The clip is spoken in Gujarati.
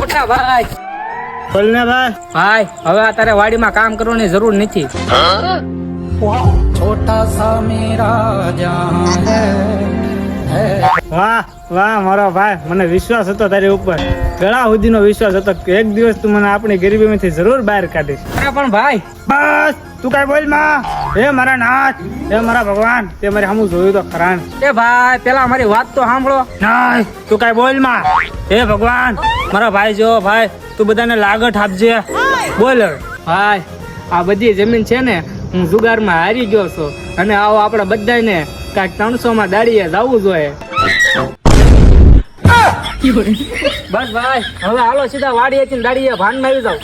મોટા ભાઈ. બોલ ને ભાઈ. ભાઈ હવે તારે વાડીમાં કામ કરવાની જરૂર નથી. છોટા સા મેરા જહાં હૈ. વાહ વાહ મારો ભાઈ, મને વિશ્વાસ હતો તારી ઉપર, ગળા સુધીનો વિશ્વાસ હતો કે એક દિવસ તું મને આપણી ગરીબીમાંથી જરૂર બહાર કાઢીશ. અરે પણ ભાઈ બસ તું કઈ બોલ માં. હે મારા નાથ, હે મારા ભગવાન, તે મારી સામું જોયું તો ખરાણ. એ ભાઈ પેલા મારી વાત તો સાંભળો. નાય તું કઈ બોલ માં. હે ભગવાન, મારા ભાઈ જો ભાઈ, તું બધાને લાગત આપજે. બોલ હવે. ભાઈ આ બધી જમીન છે ને હું જુગારમાં હારી ગયો છું અને આવો આપણે બધાને કાંઈક 300 માં દાડીએ જવું જોઈએ. બસ ભાઈ હવે હાલો સીધા વાડીએ થી દાડીએ ભાનમાં આવી જાવ.